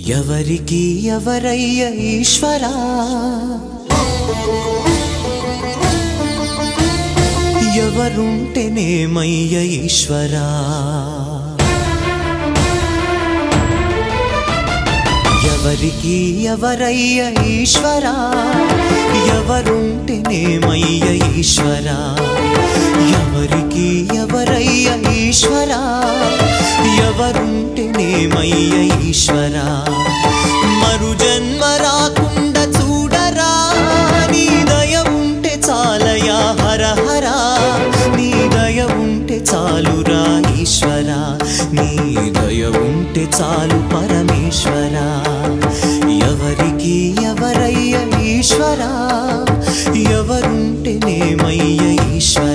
ఎవరికి ఎవరయ్య ఈశ్వరా ఎవరుంటేనేమయ్య ఈశ్వరా ఎవరికి ఎవరయ్య ఈశ్వరా ఎవరుంటేనేమయ్య ఈశ్వరా ఎవరికి ఎవరయ్య ఈశ్వరా ఎవరుంటేనేమయ్య ఈశ్వరా మరు జన్మ రాకుండా చూడరా నీ దయ ఉంటే చాలయా హర హర నీ దయ ఉంటే చాలురా ఈశ్వరా నీ దయ ఉంటే చాలు పరమేశ్వరా ఎవరికి ఎవరయ్య ఈశ్వరా ఎవరుంటేనేమయ్య ఈశ్వరా